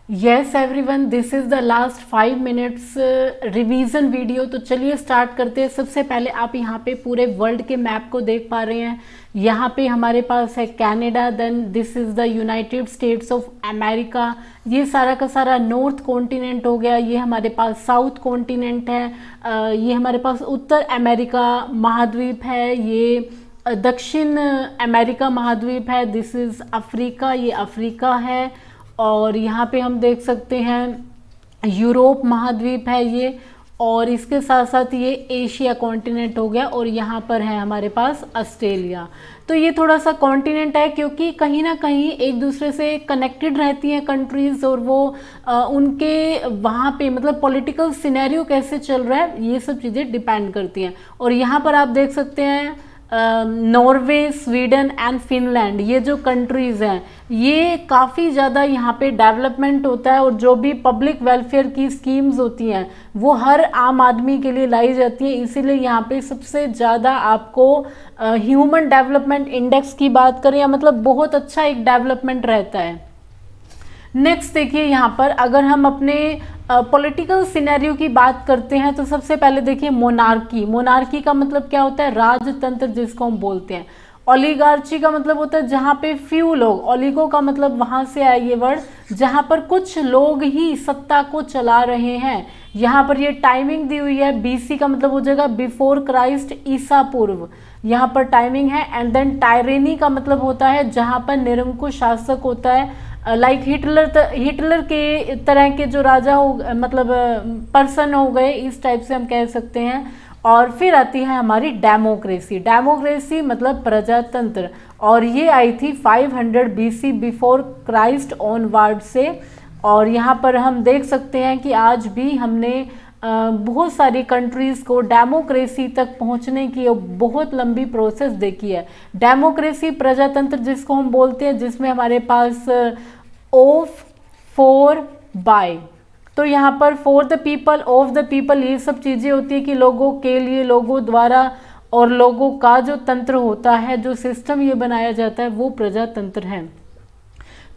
Yes everyone, this is the last 5 minutes revision video. तो चलिए start करते हैं। सबसे पहले आप यहाँ पे पूरे वर्ल्ड के मैप को देख पा रहे हैं। यहाँ पे हमारे पास है Canada, then this is the United States of America. ये सारा का सारा नॉर्थ कॉन्टिनेंट हो गया। ये हमारे पास साउथ कॉन्टिनेंट है। ये हमारे पास उत्तर अमेरिका महाद्वीप है। ये दक्षिण अमेरिका महाद्वीप है। दिस इज़ अफ्रीका, ये अफ्रीका है। और यहाँ पे हम देख सकते हैं यूरोप महाद्वीप है ये। और इसके साथ साथ ये एशिया कॉन्टिनेंट हो गया। और यहाँ पर है हमारे पास ऑस्ट्रेलिया। तो ये थोड़ा सा कॉन्टिनेंट है क्योंकि कहीं ना कहीं एक दूसरे से कनेक्टेड रहती हैं कंट्रीज़, और वो उनके वहाँ पे मतलब पॉलिटिकल सिनेरियो कैसे चल रहा है ये सब चीज़ें डिपेंड करती हैं। और यहाँ पर आप देख सकते हैं नॉर्वे, स्वीडन एंड फिनलैंड, ये जो कंट्रीज़ हैं ये काफ़ी ज़्यादा यहाँ पे डेवलपमेंट होता है। और जो भी पब्लिक वेलफेयर की स्कीम्स होती हैं वो हर आम आदमी के लिए लाई जाती हैं। इसीलिए यहाँ पे सबसे ज़्यादा आपको ह्यूमन डेवलपमेंट इंडेक्स की बात करें या मतलब बहुत अच्छा एक डेवलपमेंट रहता है। नेक्स्ट देखिए, यहाँ पर अगर हम अपने पॉलिटिकल सिनेरियो की बात करते हैं तो सबसे पहले देखिए मोनार्की। मोनार्की का मतलब क्या होता है? राजतंत्र जिसको हम बोलते हैं। ओलिगार्ची का मतलब होता है जहाँ पे फ्यू लोग, ओलिगो का मतलब वहाँ से आया ये वर्ड, जहाँ पर कुछ लोग ही सत्ता को चला रहे हैं। यहाँ पर ये टाइमिंग दी हुई है। बीसी का मतलब हो जाएगा बिफोर क्राइस्ट, ईसा पूर्व, यहाँ पर टाइमिंग है। एंड देन टायरेनी का मतलब होता है जहाँ पर निरंकुश शासक होता है, लाइक हिटलर के तरह के जो राजा हो मतलब पर्सन हो गए, इस टाइप से हम कह सकते हैं। और फिर आती है हमारी डेमोक्रेसी। डेमोक्रेसी मतलब प्रजातंत्र, और ये आई थी 500 बीसी बिफोर क्राइस्ट ऑनवर्ड से। और यहाँ पर हम देख सकते हैं कि आज भी हमने बहुत सारी कंट्रीज़ को डेमोक्रेसी तक पहुंचने की बहुत लंबी प्रोसेस देखी है। डेमोक्रेसी प्रजातंत्र जिसको हम बोलते हैं, जिसमें हमारे पास ऑफ, फॉर, बाय, तो यहाँ पर for the people, of the people, ये सब चीज़ें होती है कि लोगों के लिए, लोगों द्वारा, और लोगों का जो तंत्र होता है, जो सिस्टम ये बनाया जाता है वो प्रजातंत्र है।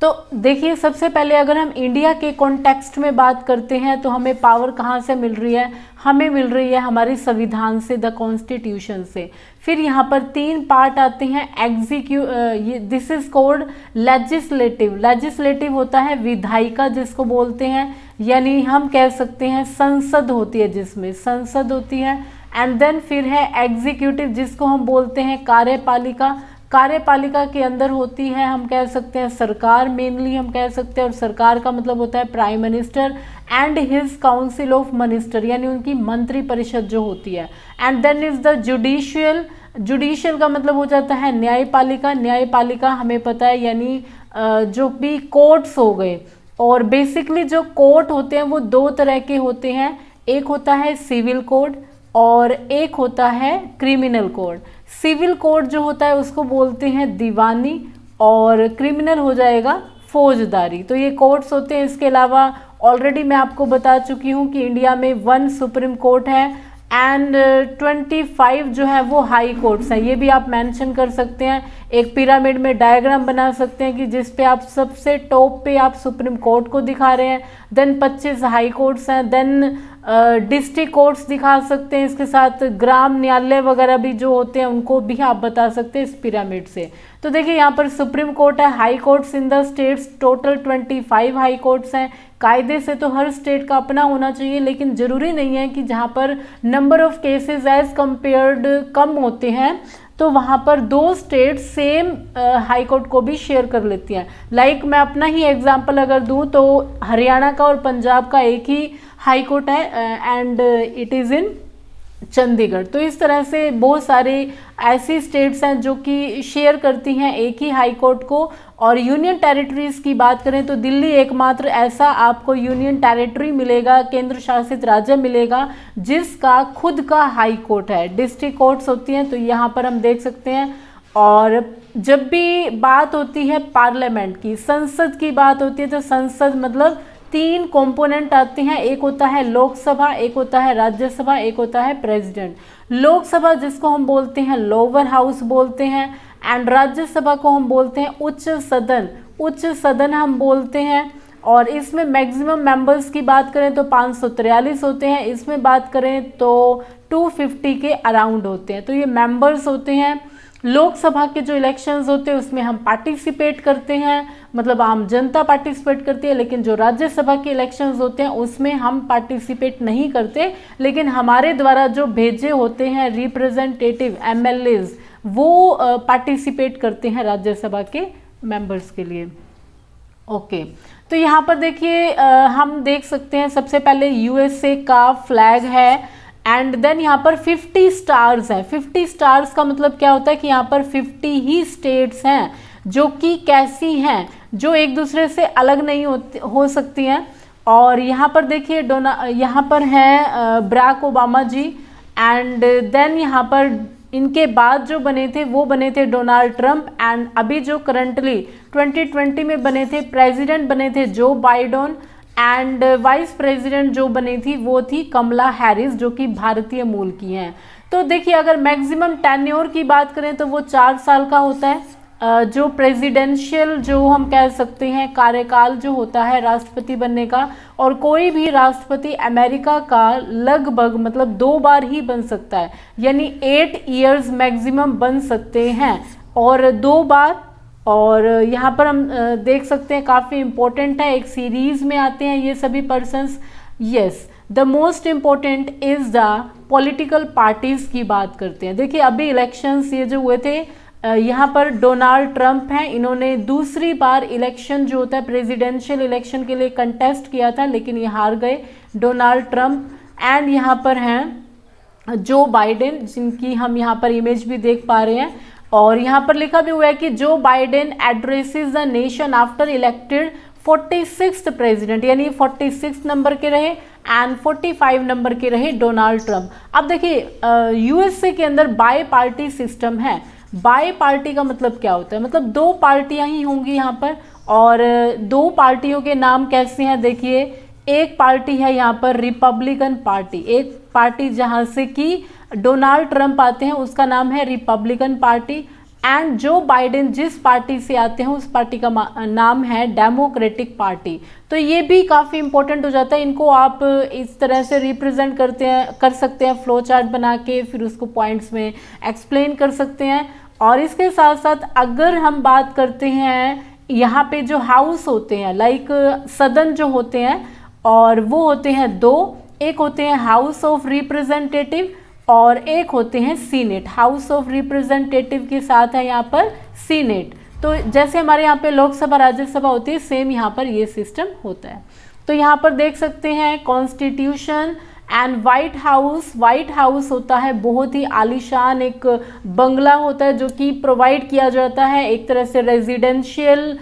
तो देखिए सबसे पहले अगर हम इंडिया के कॉन्टेक्स्ट में बात करते हैं तो हमें पावर कहाँ से मिल रही है? हमें मिल रही है हमारे संविधान से, द कॉन्स्टिट्यूशन से। फिर यहाँ पर 3 पार्ट आते हैं। This is called legislative. Legislative होता है विधायिका जिसको बोलते हैं, यानी हम कह सकते हैं संसद होती है, जिसमें संसद होती है। एंड देन फिर है एग्जीक्यूटिव जिसको हम बोलते हैं कार्यपालिका। कार्यपालिका के अंदर होती है, हम कह सकते हैं सरकार, मेनली हम कह सकते हैं। और सरकार का मतलब होता है prime minister and his council of minister, यानी उनकी मंत्री परिषद जो होती है। And then is the judicial. Judicial का मतलब हो जाता है न्यायपालिका। न्यायपालिका हमें पता है यानी जो भी कोर्ट्स हो गए। और बेसिकली जो कोर्ट होते हैं वो 2 तरह के होते हैं, एक होता है सिविल कोड और एक होता है क्रिमिनल कोड। सिविल कोड जो होता है उसको बोलते हैं दीवानी, और क्रिमिनल हो जाएगा फौजदारी। तो ये कोर्ट्स होते हैं। इसके अलावा ऑलरेडी मैं आपको बता चुकी हूँ कि इंडिया में 1 सुप्रीम कोर्ट है एंड 25 जो है वो हाई कोर्ट्स हैं। ये भी आप मेंशन कर सकते हैं। एक पिरामिड में डायग्राम बना सकते हैं कि जिस पे आप सबसे टॉप पे आप सुप्रीम कोर्ट को दिखा रहे हैं। देन 25 हाई कोर्ट्स हैं। देन डिस्ट्रिक्ट कोर्ट्स दिखा सकते हैं। इसके साथ ग्राम न्यायालय वगैरह भी जो होते हैं उनको भी आप बता सकते हैं इस पिरामिड से। तो देखिए यहाँ पर सुप्रीम कोर्ट है। High courts in the states total 25 high courts हैं। कायदे से तो हर स्टेट का अपना होना चाहिए, लेकिन ज़रूरी नहीं है कि जहाँ पर number of cases as compared कम होते हैं तो वहाँ पर 2 स्टेट सेम हाई कोर्ट को भी शेयर कर लेती हैं। लाइक मैं अपना ही एग्जांपल अगर दूँ तो हरियाणा का और पंजाब का एक ही हाई कोर्ट है and it is in Chandigarh. तो इस तरह से बहुत सारे ऐसी स्टेट्स हैं जो कि शेयर करती हैं एक ही हाई कोर्ट को। और यूनियन टेरिटरीज़ की बात करें तो दिल्ली एकमात्र ऐसा आपको यूनियन टेरिटरी मिलेगा, केंद्र शासित राज्य मिलेगा, जिसका खुद का हाई कोर्ट है। डिस्ट्रिक्ट कोर्ट्स होती हैं तो यहाँ पर हम देख सकते हैं। और जब भी बात होती है पार्लियामेंट की, संसद की बात होती है, तो संसद मतलब 3 कंपोनेंट आते हैं। एक होता है लोकसभा, एक होता है राज्यसभा, एक होता है प्रेसिडेंट। लोकसभा जिसको हम बोलते हैं लोअर हाउस बोलते हैं, एंड राज्यसभा को हम बोलते हैं उच्च सदन। उच्च सदन हम बोलते हैं। और इसमें मैक्सिमम मेंबर्स की बात करें तो 543 होते हैं, इसमें बात करें तो 250 के अराउंड होते हैं। तो ये मेंबर्स होते हैं। लोकसभा के जो इलेक्शंस होते हैं उसमें हम पार्टिसिपेट करते हैं, मतलब आम जनता पार्टिसिपेट करती है, लेकिन जो राज्यसभा के इलेक्शंस होते हैं उसमें हम पार्टिसिपेट नहीं करते, लेकिन हमारे द्वारा जो भेजे होते हैं रिप्रेजेंटेटिव MLAs वो पार्टिसिपेट करते हैं राज्यसभा के मेंबर्स के लिए। ओके, तो यहाँ पर देखिए हम देख सकते हैं सबसे पहले USA का फ्लैग है एंड देन यहाँ पर 50 स्टार्स हैं। 50 स्टार्स का मतलब क्या होता है कि यहाँ पर 50 ही स्टेट्स हैं जो कि कैसी हैं, जो एक दूसरे से अलग नहीं हो सकती हैं। और यहाँ पर देखिए यहाँ पर हैं Barack Obama ji and then यहाँ पर इनके बाद जो बने थे वो बने थे डोनाल्ड ट्रंप एंड अभी जो करंटली 2020 में बने थे प्रेसिडेंट बने थे Joe Biden and vice president जो बनी थी वो थी कमला हैरिस जो कि भारतीय मूल की हैं। तो देखिए अगर मैक्सिमम टेन्योर की बात करें तो वो 4 साल का होता है। जो प्रेसिडेंशियल जो हम कह सकते हैं कार्यकाल जो होता है राष्ट्रपति बनने का, और कोई भी राष्ट्रपति अमेरिका का लगभग मतलब 2 बार ही बन सकता है, यानी 8 ईयर्स मैक्सिमम बन सकते हैं और 2 बार। और यहाँ पर हम देख सकते हैं काफ़ी इम्पोर्टेंट है, एक सीरीज में आते हैं ये सभी persons. Yes, the most important is the political parties की बात करते हैं। देखिए अभी इलेक्शंस ये जो हुए थे यहाँ पर डोनाल्ड ट्रंप हैं, इन्होंने दूसरी बार इलेक्शन जो होता है प्रेसिडेंशियल इलेक्शन के लिए कंटेस्ट किया था लेकिन ये हार गए डोनाल्ड ट्रंप। एंड यहाँ पर हैं जो बाइडेन जिनकी हम यहाँ पर इमेज भी देख पा रहे हैं, और यहाँ पर लिखा भी हुआ है कि Joe Biden addresses the nation after elected 46th president, यानी 46 नंबर के रहे एंड 45 नंबर के रहे डोनाल्ड ट्रंप। अब देखिए USA के अंदर बाय पार्टी सिस्टम है। बाय पार्टी का मतलब क्या होता है, मतलब 2 पार्टियां ही होंगी यहाँ पर, और 2 पार्टियों के नाम कैसे हैं देखिए। एक पार्टी है यहाँ पर रिपब्लिकन पार्टी, एक पार्टी जहाँ से कि डोनाल्ड ट्रंप आते हैं उसका नाम है Republican party, and Joe Biden जिस पार्टी से आते हैं उस पार्टी का नाम है डेमोक्रेटिक पार्टी। तो ये भी काफ़ी इंपॉर्टेंट हो जाता है, इनको आप इस तरह से रिप्रेजेंट कर सकते हैं फ्लो चार्ट बना के, फिर उसको पॉइंट्स में एक्सप्लेन कर सकते हैं। और इसके साथ साथ अगर हम बात करते हैं यहाँ पे जो हाउस होते हैं लाइक सदन जो होते हैं, और वो होते हैं 2, एक होते हैं हाउस ऑफ रिप्रेजेंटेटिव और एक होते हैं सीनेट। हाउस ऑफ रिप्रेजेंटेटिव के साथ है यहाँ पर सीनेट। तो जैसे हमारे यहाँ पे लोकसभा राज्यसभा होती है सेम यहाँ पर ये सिस्टम होता है। तो यहाँ पर देख सकते हैं constitution and white house. White house होता है बहुत ही आलीशान एक बंगला होता है जो कि प्रोवाइड किया जाता है, एक तरह से रेजिडेंशियल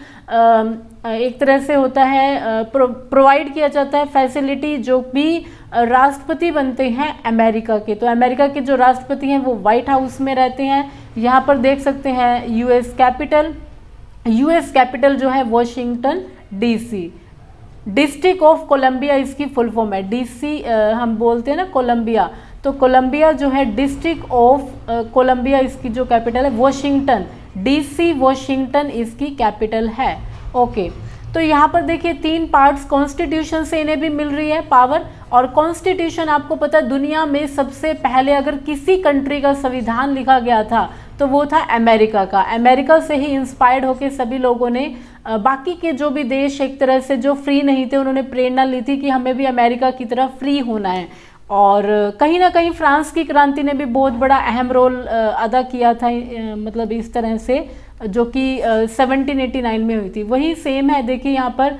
एक तरह से होता है, प्रोवाइड किया जाता है फैसिलिटी जो भी राष्ट्रपति बनते हैं अमेरिका के। तो अमेरिका के जो राष्ट्रपति हैं वो वाइट हाउस में रहते हैं। यहाँ पर देख सकते हैं यूएस कैपिटल जो है Washington DC। District of Columbia इसकी फुल फॉर्म है, DC हम बोलते हैं ना कोलंबिया, तो कोलंबिया जो है डिस्ट्रिक्ट ऑफ कोलंबिया इसकी जो कैपिटल है वॉशिंगटन DC, वॉशिंगटन इसकी कैपिटल है। ओके, तो यहाँ पर देखिए 3 पार्ट्स कॉन्स्टिट्यूशन से इन्हें भी मिल रही है पावर। और कॉन्स्टिट्यूशन आपको पता है दुनिया में सबसे पहले अगर किसी कंट्री का संविधान लिखा गया था तो वो था अमेरिका का। अमेरिका से ही इंस्पायर्ड होकर सभी लोगों ने बाकी के जो भी देश एक तरह से जो फ्री नहीं थे उन्होंने प्रेरणा ली थी कि हमें भी अमेरिका की तरह फ्री होना है। और कहीं ना कहीं फ्रांस की क्रांति ने भी बहुत बड़ा अहम रोल अदा किया था, मतलब इस तरह से जो कि 1789 में हुई थी। वही सेम है देखिए यहाँ पर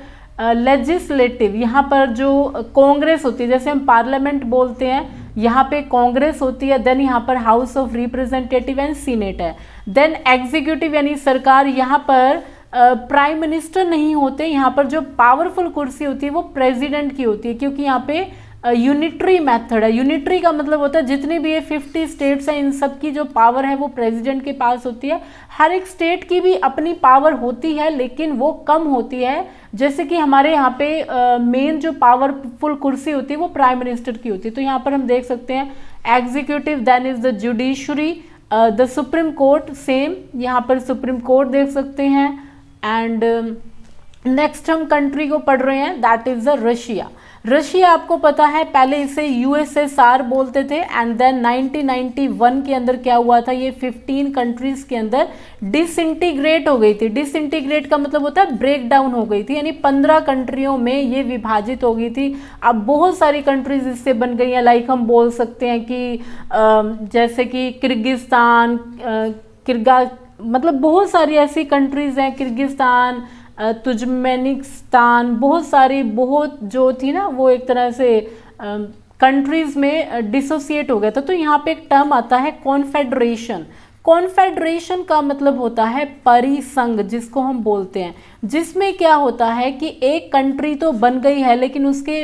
लेजिस्लेटिव, यहाँ पर जो कांग्रेस होती है जैसे हम पार्लियामेंट बोलते हैं, यहाँ पे कांग्रेस होती है। देन यहाँ पर house of representative and senate है। देन एग्जीक्यूटिव यानी सरकार, यहाँ पर प्राइम मिनिस्टर नहीं होते, यहाँ पर जो पावरफुल कुर्सी होती है वो प्रेसिडेंट की होती है, क्योंकि यहाँ पे यूनिटरी मेथड है। यूनिटरी का मतलब होता है जितनी भी ये 50 स्टेट्स हैं इन सब की जो पावर है वो प्रेसिडेंट के पास होती है। हर एक स्टेट की भी अपनी पावर होती है लेकिन वो कम होती है। जैसे कि हमारे यहाँ पे मेन जो पावरफुल कुर्सी होती है वो प्राइम मिनिस्टर की होती है। तो यहाँ पर हम देख सकते हैं executive, then is the judiciary, the supreme court, same यहाँ पर सुप्रीम कोर्ट देख सकते हैं। एंड नेक्स्ट हम कंट्री को पढ़ रहे हैं, that is the Russia. Russia आपको पता है पहले इसे यूएसएसआर बोलते थे, एंड देन 1991 के अंदर क्या हुआ था, ये 15 कंट्रीज के अंदर डिसइंटीग्रेट हो गई थी। डिसइंटीग्रेट का मतलब होता है ब्रेक डाउन हो गई थी, यानी 15 कंट्रियों में ये विभाजित हो गई थी। अब बहुत सारी कंट्रीज इससे बन गई हैं, लाइक हम बोल सकते हैं कि जैसे कि किर्गिस्तान, मतलब बहुत सारी ऐसी कंट्रीज हैं, किर्गिस्तान, तुर्कमेनिस्तान, बहुत सारी, बहुत जो थी ना वो एक तरह से कंट्रीज में डिसोसिएट हो गया था। तो यहाँ पे एक टर्म आता है कॉन्फेडरेशन। कॉन्फेडरेशन का मतलब होता है परिसंघ, जिसको हम बोलते हैं, जिसमें क्या होता है कि एक कंट्री तो बन गई है लेकिन उसके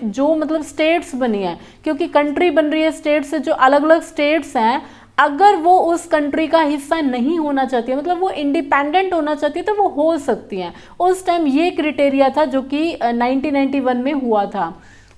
जो मतलब स्टेट्स बनी है, क्योंकि कंट्री बन रही है स्टेट से, जो अलग अलग स्टेट्स हैं अगर वो उस कंट्री का हिस्सा नहीं होना चाहती है, मतलब वो इंडिपेंडेंट होना चाहती है, तो वो हो सकती हैं। उस टाइम ये क्राइटेरिया था जो कि 1991 में हुआ था।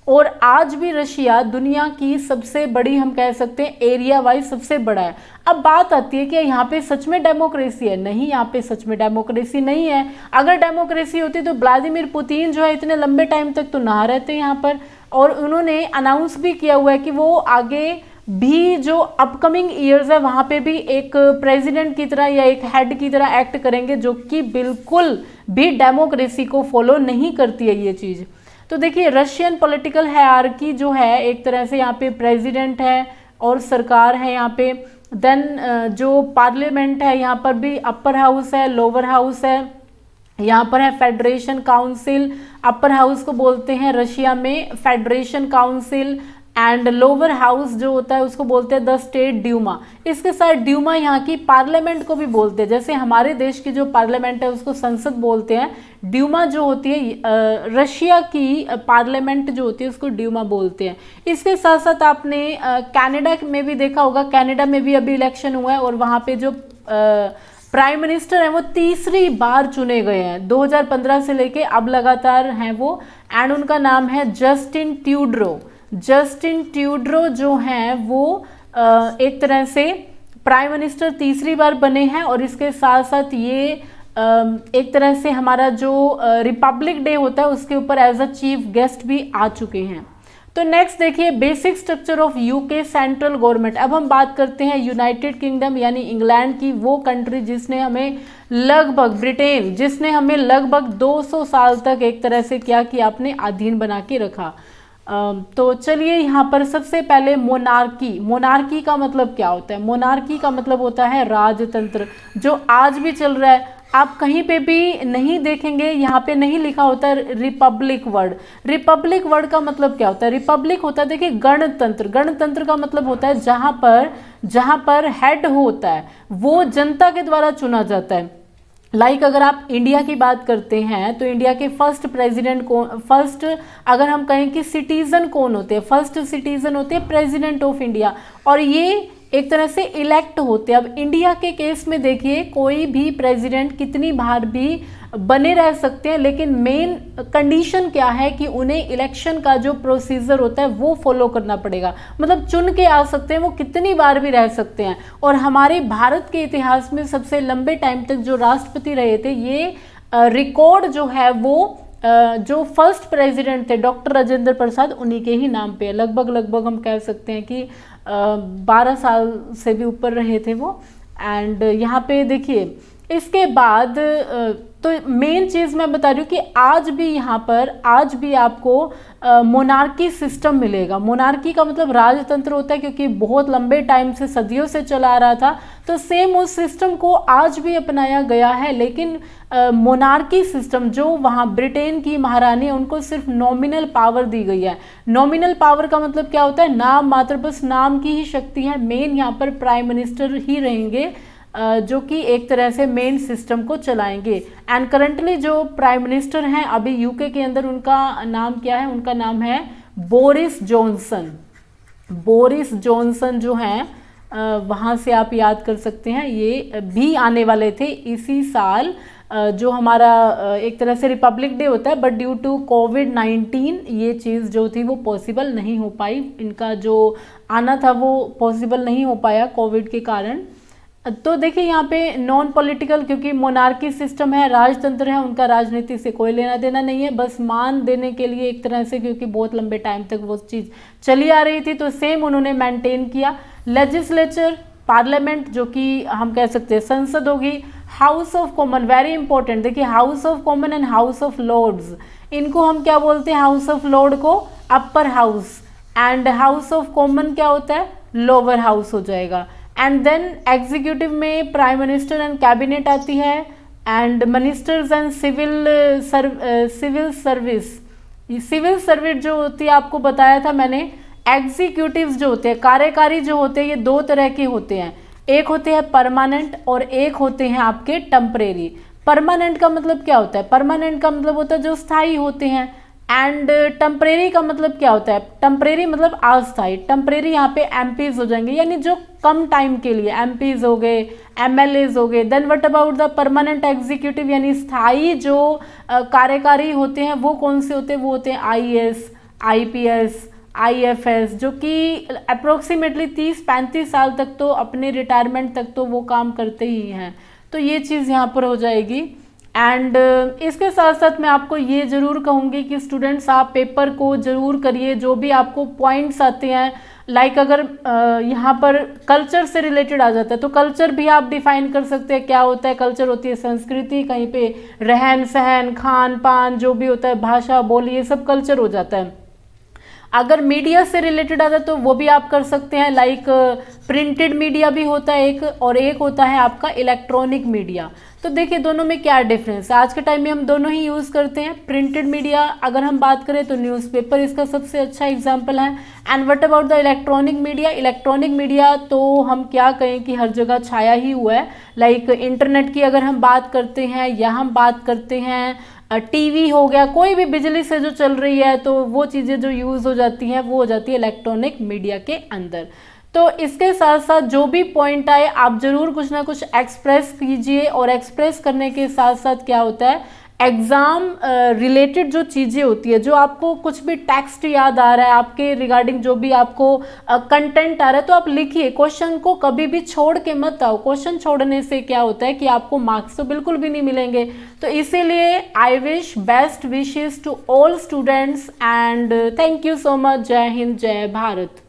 और आज भी रशिया दुनिया की सबसे बड़ी, हम कह सकते हैं एरिया वाइज सबसे बड़ा है। अब बात आती है कि यहाँ पे सच में डेमोक्रेसी है? नहीं, यहाँ पे सच में डेमोक्रेसी नहीं है। अगर डेमोक्रेसी होती तो व्लादिमीर पुतिन जो है इतने लंबे टाइम तक तो ना रहते यहाँ पर। और उन्होंने अनाउंस भी किया हुआ है कि वो आगे भी जो अपकमिंग ईयर्स है वहाँ पे भी एक प्रेसिडेंट की तरह या एक हेड की तरह एक्ट करेंगे, जो कि बिल्कुल भी डेमोक्रेसी को फॉलो नहीं करती है ये चीज़। तो देखिए रशियन पॉलिटिकल हायरार्की जो है, एक तरह से यहाँ पे प्रेसिडेंट है और सरकार है यहाँ पे, देन जो पार्लियामेंट है यहाँ पर भी अपर हाउस है, लोअर हाउस है, यहाँ पर है फेडरेशन काउंसिल। अपर हाउस को बोलते हैं रशिया में federation council, and lower house जो होता है उसको बोलते हैं द स्टेट ड्यूमा। इसके साथ ड्यूमा यहाँ की पार्लियामेंट को भी बोलते हैं, जैसे हमारे देश की जो पार्लियामेंट है उसको संसद बोलते हैं, ड्यूमा जो होती है रशिया की पार्लियामेंट जो होती है उसको ड्यूमा बोलते हैं। इसके साथ साथ आपने कनाडा में भी देखा होगा, कनाडा में भी अभी इलेक्शन हुआ है और वहाँ पे जो प्राइम मिनिस्टर हैं वो तीसरी बार चुने गए हैं, 2015 से लेके अब लगातार हैं वो, एंड उनका नाम है जस्टिन ट्रूडो। जस्टिन ट्रूडो जो हैं वो एक तरह से प्राइम मिनिस्टर तीसरी बार बने हैं। और इसके साथ साथ ये एक तरह से हमारा जो रिपब्लिक डे होता है उसके ऊपर एज अ चीफ गेस्ट भी आ चुके हैं। तो नेक्स्ट देखिए basic structure of UK central government. अब हम बात करते हैं यूनाइटेड किंगडम यानी इंग्लैंड की, वो कंट्री जिसने हमें लगभग, ब्रिटेन जिसने हमें लगभग 200 साल तक एक तरह से क्या किया, अपने अधीन बना के रखा। तो चलिए यहाँ पर सबसे पहले मोनार्की। मोनार्की का मतलब क्या होता है? मोनार्की का मतलब होता है राजतंत्र, जो आज भी चल रहा है। आप कहीं पे भी नहीं देखेंगे, यहाँ पे नहीं लिखा होता है रिपब्लिक वर्ड। रिपब्लिक वर्ड का मतलब क्या होता है? रिपब्लिक होता है, देखिए गणतंत्र। गणतंत्र का मतलब होता है जहाँ पर हेड होता है वो जनता के द्वारा चुना जाता है। लाइक अगर आप इंडिया की बात करते हैं तो इंडिया के फर्स्ट प्रेसिडेंट कौन, फर्स्ट अगर हम कहें कि सिटीजन कौन होते हैं, फर्स्ट सिटीजन होते हैं प्रेसिडेंट ऑफ इंडिया, और ये एक तरह से इलेक्ट होते हैं। अब इंडिया के केस में देखिए कोई भी प्रेसिडेंट कितनी बार भी बने रह सकते हैं, लेकिन मेन कंडीशन क्या है कि उन्हें इलेक्शन का जो प्रोसीजर होता है वो फॉलो करना पड़ेगा। मतलब चुन के आ सकते हैं, वो कितनी बार भी रह सकते हैं। और हमारे भारत के इतिहास में सबसे लंबे टाइम तक जो राष्ट्रपति रहे थे, ये रिकॉर्ड जो है वो जो फर्स्ट प्रेसिडेंट थे डॉक्टर राजेंद्र प्रसाद, उन्हीं के ही नाम पे है। लगभग हम कह सकते हैं कि 12 साल से भी ऊपर रहे थे वो। एंड यहाँ पे देखिए इसके बाद तो मेन चीज़ मैं बता रही हूँ कि आज भी यहाँ पर आज भी आपको मोनार्की सिस्टम मिलेगा। मोनार्की का मतलब राजतंत्र होता है, क्योंकि बहुत लंबे टाइम से, सदियों से चला आ रहा था, तो सेम उस सिस्टम को आज भी अपनाया गया है। लेकिन मोनार्की सिस्टम जो वहाँ ब्रिटेन की महारानी है उनको सिर्फ नॉमिनल पावर दी गई है। नॉमिनल पावर का मतलब क्या होता है? नाम मात्र, बस नाम की ही शक्ति है। मेन यहाँ पर प्राइम मिनिस्टर ही रहेंगे जो कि एक तरह से मेन सिस्टम को चलाएंगे। एंड करंटली जो प्राइम मिनिस्टर हैं अभी यूके के अंदर, उनका नाम क्या है? उनका नाम है बोरिस जॉनसन। बोरिस जॉनसन जो हैं वहाँ से आप याद कर सकते हैं, ये भी आने वाले थे इसी साल जो हमारा एक तरह से रिपब्लिक डे होता है, बट ड्यू टू कोविड-19 ये चीज़ जो थी वो पॉसिबल नहीं हो पाई। इनका जो आना था वो पॉसिबल नहीं हो पाया कोविड के कारण। तो देखिए यहाँ पे नॉन पॉलिटिकल, क्योंकि मोनार्की सिस्टम है, राजतंत्र है, उनका राजनीति से कोई लेना देना नहीं है, बस मान देने के लिए एक तरह से, क्योंकि बहुत लंबे टाइम तक वो चीज़ चली आ रही थी, तो सेम उन्होंने मेंटेन किया। लेजिस्लेचर, पार्लियामेंट जो कि हम कह सकते हैं संसद होगी। House of common, very important, देखिए house of common and house of lords, इनको हम क्या बोलते हैं, हाउस ऑफ लॉर्ड को upper house, and house of common क्या होता है, लोअर हाउस हो जाएगा। एंड देन एग्जीक्यूटिव में प्राइम मिनिस्टर एंड कैबिनेट आती है, and ministers and civil service. Civil service जो होती है, आपको बताया था मैंने, एग्जीक्यूटिव्स जो होते हैं, कार्यकारी जो होते हैं, ये दो तरह के होते हैं, एक होते हैं परमानेंट और एक होते हैं आपके टेम्परेरी। परमानेंट का मतलब क्या होता है, परमानेंट का मतलब होता है जो स्थायी होते हैं, एंड टेम्परेरी का मतलब क्या होता है, टेम्परेरी मतलब अस्थायी। टेम्परेरी यहाँ पे एमपीज हो जाएंगे, यानी जो कम टाइम के लिए, एमपीज हो गए, एमएलएज हो गए। Then what about the permanent executive, यानी स्थायी जो कार्यकारी होते हैं वो कौन से होते हैं, वो होते हैं आईएएस, आईपीएस, आईएफएस, जो कि अप्रोक्सीमेटली 30-35 साल तक तो अपने रिटायरमेंट तक तो वो काम करते ही हैं। तो ये चीज़ यहाँ पर हो जाएगी। एंड इसके साथ साथ मैं आपको ये ज़रूर कहूँगी कि स्टूडेंट्स आप पेपर को ज़रूर करिए, जो भी आपको पॉइंट्स आते हैं, लाइक अगर यहाँ पर कल्चर से रिलेटेड आ जाता है तो कल्चर भी आप डिफाइन कर सकते हैं। क्या होता है कल्चर, होती है संस्कृति, कहीं पे रहन सहन, खान पान, जो भी होता है, भाषा बोली, ये सब कल्चर हो जाता है। अगर मीडिया से रिलेटेड आता है तो वो भी आप कर सकते हैं, लाइक प्रिंटेड मीडिया भी होता है एक, और एक होता है आपका इलेक्ट्रॉनिक मीडिया। तो देखिए दोनों में क्या डिफरेंस है, आज के टाइम में हम दोनों ही यूज़ करते हैं। प्रिंटेड मीडिया अगर हम बात करें तो न्यूज़पेपर इसका सबसे अच्छा एग्जाम्पल है। And what about the electronic media, electronic media तो हम क्या कहें कि हर जगह छाया ही हुआ है। लाइक इंटरनेट की अगर हम बात करते हैं, या हम बात करते हैं टीवी हो गया, कोई भी बिजली से जो चल रही है, तो वो चीज़ें जो यूज़ हो जाती हैं वो हो जाती है इलेक्ट्रॉनिक मीडिया के अंदर। तो इसके साथ साथ जो भी पॉइंट आए आप ज़रूर कुछ ना कुछ एक्सप्रेस कीजिए, और एक्सप्रेस करने के साथ साथ क्या होता है, एग्ज़ाम रिलेटेड जो चीज़ें होती है, जो आपको कुछ भी टेक्स्ट याद आ रहा है आपके रिगार्डिंग, जो भी आपको कंटेंट आ रहा है, तो आप लिखिए। क्वेश्चन को कभी भी छोड़ के मत आओ, क्वेश्चन छोड़ने से क्या होता है कि आपको मार्क्स तो बिल्कुल भी नहीं मिलेंगे। तो इसीलिए I wish best wishes to all students, and thank you so much. जय हिंद, जय भारत।